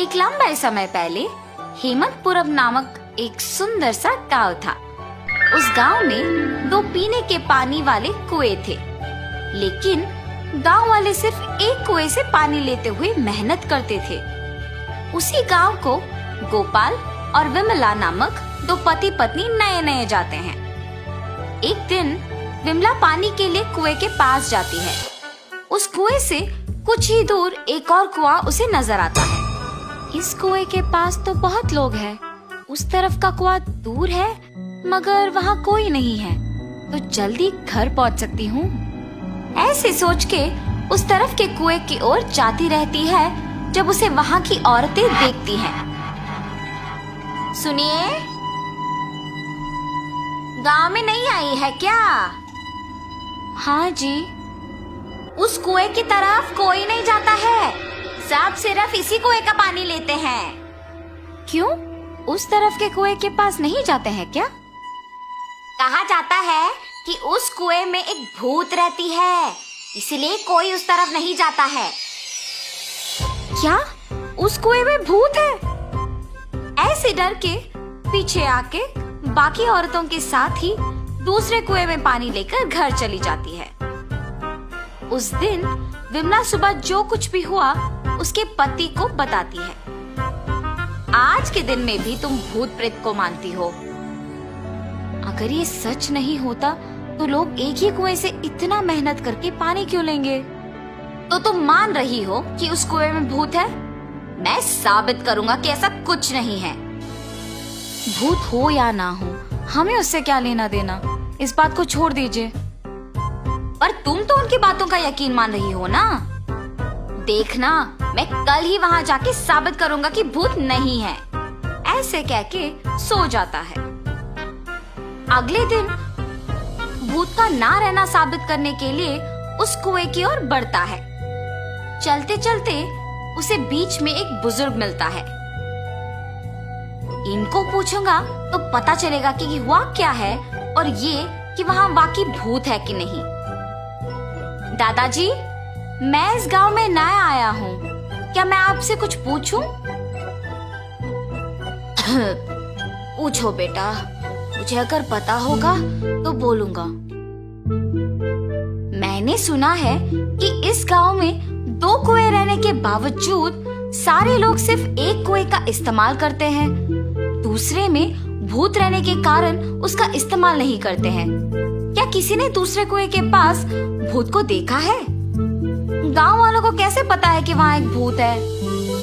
एक लंबे समय पहले हेमंतपुरम नामक एक सुंदर सा गांव था। उस गांव में 2 पीने के पानी वाले कुएं थे, लेकिन गांव वाले सिर्फ एक कुएं से पानी लेते हुए मेहनत करते थे। उसी गांव को गोपाल और विमला नामक 2 पति पत्नी नए नए जाते हैं। एक दिन विमला पानी के लिए कुएं के पास जाती है। उस कुएं से कुछ ही दूर एक और कुआं उसे नजर आता है। इस कुएं के पास तो बहुत लोग हैं, उस तरफ का कुआं दूर है मगर वहाँ कोई नहीं है, तो जल्दी घर पहुँच सकती हूँ। ऐसे सोच के उस तरफ के कुएं की ओर जाती रहती है जब उसे वहाँ की औरतें देखती हैं। सुनिए, गांव में नहीं आई है क्या? हाँ जी। उस कुएं की तरफ कोई नहीं जाता है, सब सिर्फ इसी कुएं का पानी लेते हैं। क्यों? उस तरफ के कुएं के पास नहीं जाते हैं क्या? कहा जाता है कि उस कुएं में एक भूत रहती है, इसलिए कोई उस तरफ नहीं जाता है। क्या? उस कुएं में भूत है? ऐसे डर के पीछे आके बाकी औरतों के साथ ही दूसरे कुएं में पानी लेकर घर चली जाती है। उस दिन विमला सुबह जो कुछ भी हुआ उसके पति को बताती है। आज के दिन में भी तुम भूत प्रेत को मानती हो। अगर ये सच नहीं होता तो लोग एक ही कुएं से इतना मेहनत करके पानी क्यों लेंगे? तो तुम मान रही हो कि उस कुएं में भूत है? मैं साबित करूंगा कि ऐसा कुछ नहीं है। भूत हो या ना हो, हमें उससे क्या लेना देना, इस बात को छोड़ दीजिए। पर तुम तो उनकी बातों का यकीन मान रही हो ना? देखना, मैं कल ही वहाँ जाके साबित करूंगा कि भूत नहीं है। ऐसे कह के सो जाता है। अगले दिन भूत का ना रहना साबित करने के लिए उस कुएं की ओर बढ़ता है। चलते चलते उसे बीच में एक बुजुर्ग मिलता है। इनको पूछूंगा तो पता चलेगा कि हुआ क्या है और ये कि वहाँ वाकई भूत है कि नहीं। दादाजी, मैं इस गांव में नया आया हूँ, क्या मैं आपसे कुछ पूछूं? पूछो बेटा, मुझे अगर पता होगा तो बोलूंगा। मैंने सुना है कि इस गांव में 2 कुएं रहने के बावजूद सारे लोग सिर्फ एक कुएं का इस्तेमाल करते हैं, दूसरे में भूत रहने के कारण उसका इस्तेमाल नहीं करते हैं। क्या किसी ने दूसरे कुएं के पास भूत को देखा है? गांव वालों को कैसे पता है कि वहाँ एक भूत है?